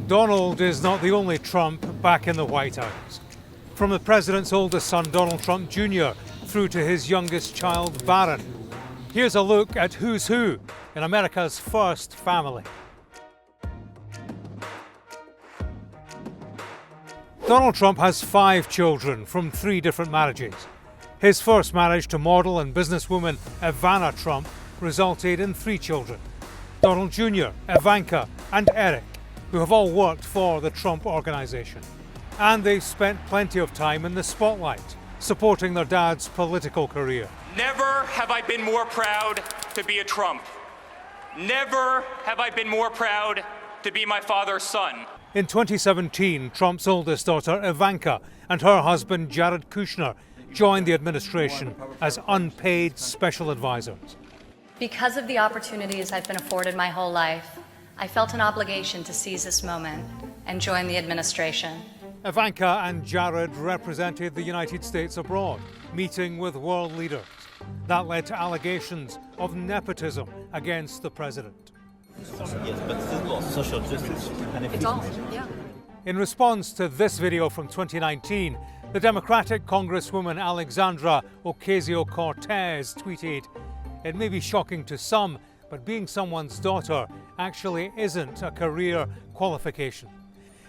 Donald is not the only Trump back in the White House. From the president's oldest son, Donald Trump Jr., through to his youngest child, Barron. Here's a look at who's who in America's first family. Donald Trump has 5 children from 3 different marriages. His first marriage to model and businesswoman Ivana Trump resulted in 3 children: Donald Jr., Ivanka, and Eric, who have all worked for the Trump organization. And they've spent plenty of time in the spotlight, supporting their dad's political career. Never have I been more proud to be a Trump. Never have I been more proud to be my father's son. In 2017, Trump's oldest daughter, Ivanka, and her husband, Jared Kushner, joined the administration as unpaid special advisors. Because of the opportunities I've been afforded my whole life, I felt an obligation to seize this moment and join the administration. Ivanka and Jared represented the United States abroad, meeting with world leaders. That led to allegations of nepotism against the president. Yes, but this is about social justice. It's all, yeah. In response to this video from 2019, the Democratic Congresswoman Alexandra Ocasio-Cortez tweeted, "It may be shocking to some, but being someone's daughter actually isn't a career qualification."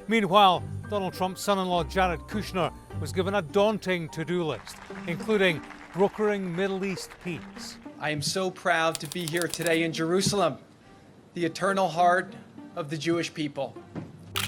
Meanwhile, Donald Trump's son-in-law Jared Kushner was given a daunting to-do list, including brokering Middle East peace. I am so proud to be here today in Jerusalem, the eternal heart of the Jewish people.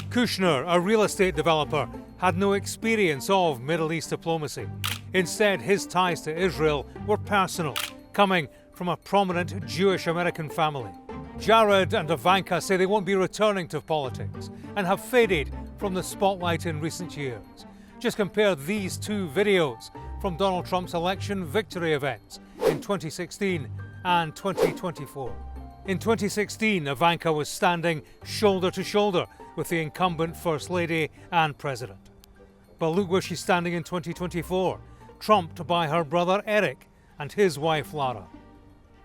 Kushner, a real estate developer, had no experience of Middle East diplomacy. Instead, his ties to Israel were personal, coming from a prominent Jewish American family. Jared and Ivanka say they won't be returning to politics and have faded from the spotlight in recent years. Just compare these 2 videos from Donald Trump's election victory events in 2016 and 2024. In 2016, Ivanka was standing shoulder to shoulder with the incumbent First Lady and President. But look where she's standing in 2024, trumped by her brother Eric and his wife Lara.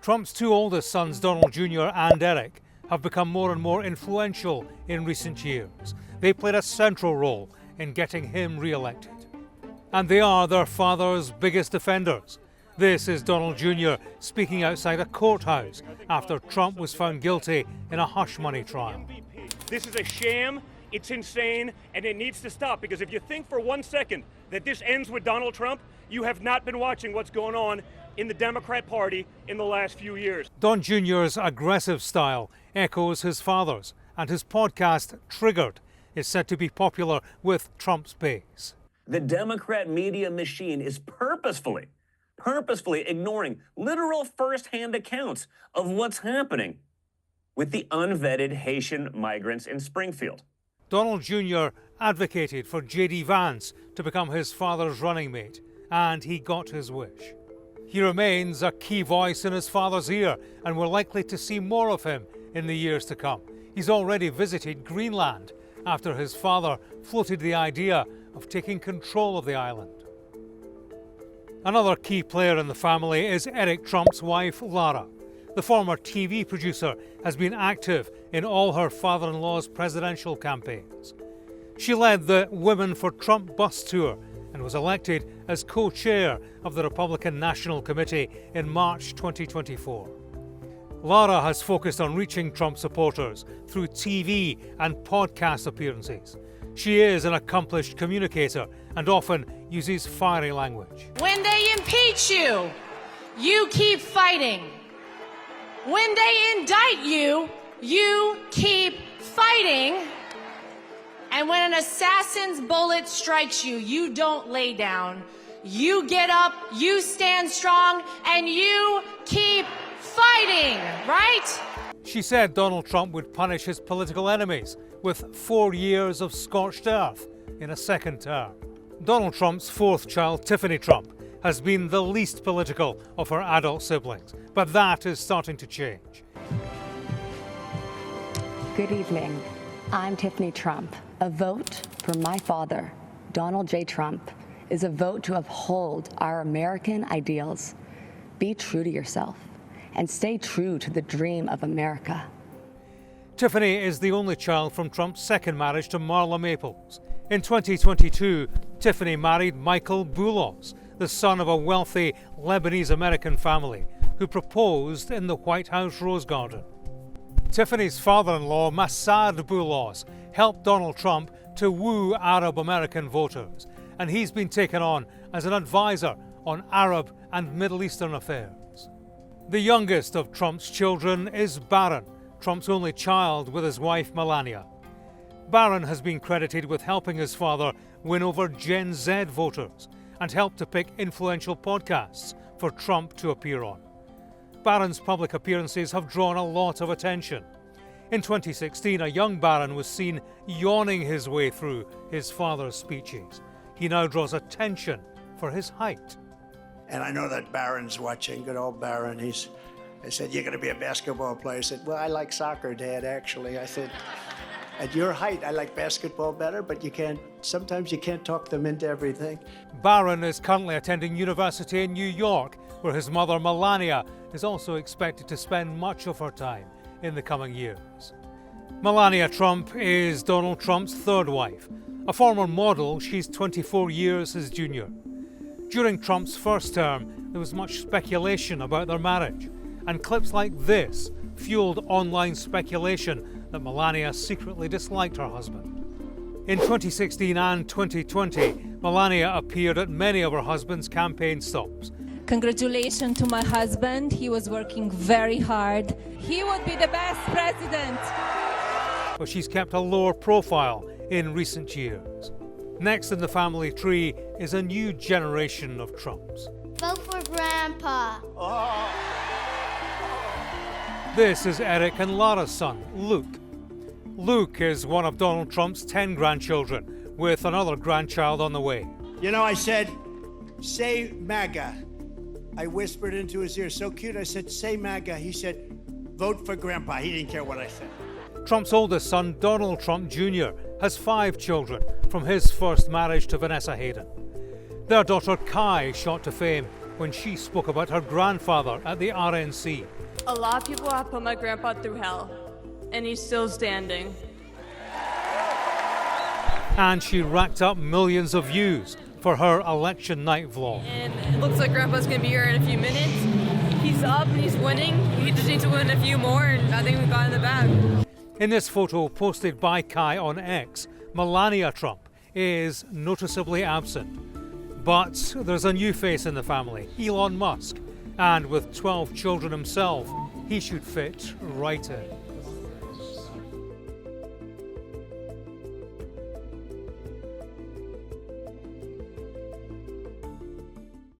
Trump's 2 oldest sons, Donald Jr. and Eric, have become more and more influential in recent years. They played a central role in getting him re-elected. And they are their father's biggest defenders. This is Donald Jr. speaking outside a courthouse after Trump was found guilty in a hush money trial. This is a sham, it's insane, and it needs to stop, because if you think for 1 second that this ends with Donald Trump, you have not been watching what's going on in the Democrat Party in the last few years. Don Jr.'s aggressive style echoes his father's, and his podcast, Triggered, is said to be popular with Trump's base. The Democrat media machine is purposefully ignoring literal first-hand accounts of what's happening with the unvetted Haitian migrants in Springfield. Donald Jr. advocated for J.D. Vance to become his father's running mate, and he got his wish. He remains a key voice in his father's ear, and we're likely to see more of him in the years to come. He's already visited Greenland after his father floated the idea of taking control of the island. Another key player in the family is Eric Trump's wife, Lara. The former TV producer has been active in all her father-in-law's presidential campaigns. She led the Women for Trump bus tour and was elected as co-chair of the Republican National Committee in March 2024. Lara has focused on reaching Trump supporters through TV and podcast appearances. She is an accomplished communicator and often uses fiery language. When they impeach you, you keep fighting. When they indict you, you keep fighting. And when an assassin's bullet strikes you, you don't lay down. You get up, you stand strong, and you keep fighting, right? She said Donald Trump would punish his political enemies with 4 years of scorched earth in a second term. Donald Trump's 4th child, Tiffany Trump, has been the least political of her adult siblings, but that is starting to change. Good evening. I'm Tiffany Trump. A vote for my father, Donald J. Trump, is a vote to uphold our American ideals. Be true to yourself and stay true to the dream of America. Tiffany is the only child from Trump's second marriage to Marla Maples. In 2022, Tiffany married Michael Boulos, the son of a wealthy Lebanese-American family who proposed in the White House Rose Garden. Tiffany's father-in-law, Massad Boulos, helped Donald Trump to woo Arab-American voters, and he's been taken on as an advisor on Arab and Middle Eastern affairs. The youngest of Trump's children is Barron, Trump's only child with his wife Melania. Barron has been credited with helping his father win over Gen Z voters and helped to pick influential podcasts for Trump to appear on. Barron's public appearances have drawn a lot of attention. In 2016, a young Barron was seen yawning his way through his father's speeches. He now draws attention for his height. And I know that Barron's watching, good old Barron. I said, "You're going to be a basketball player." He said, "Well, I like soccer, Dad, actually." I said, "At your height, I like basketball better, but sometimes you can't talk them into everything." Barron is currently attending university in New York, where his mother Melania is also expected to spend much of her time in the coming years. Melania Trump is Donald Trump's third wife. A former model, she's 24 years his junior. During Trump's first term, there was much speculation about their marriage, and clips like this fueled online speculation that Melania secretly disliked her husband. In 2016 and 2020, Melania appeared at many of her husband's campaign stops. Congratulations to my husband. He was working very hard. He would be the best president. But she's kept a lower profile in recent years. Next in the family tree is a new generation of Trumps. Vote for Grandpa. This is Eric and Lara's son, Luke. Luke is one of Donald Trump's 10 grandchildren, with another grandchild on the way. You know, I said, "Say MAGA." I whispered into his ear, so cute. I said, "Say MAGA." He said, "Vote for Grandpa." He didn't care what I said. Trump's oldest son, Donald Trump Jr., has 5 children from his first marriage to Vanessa Hayden. Their daughter Kai shot to fame when she spoke about her grandfather at the RNC. A lot of people have put my grandpa through hell, and he's still standing. And she racked up millions of views for her election night vlog. And it looks like Grandpa's gonna be here in a few minutes. He's up and he's winning. We just need to win a few more, and I think we got in the bag. In this photo posted by Kai on X, Melania Trump is noticeably absent. But there's a new face in the family, Elon Musk. And with 12 children himself, he should fit right in.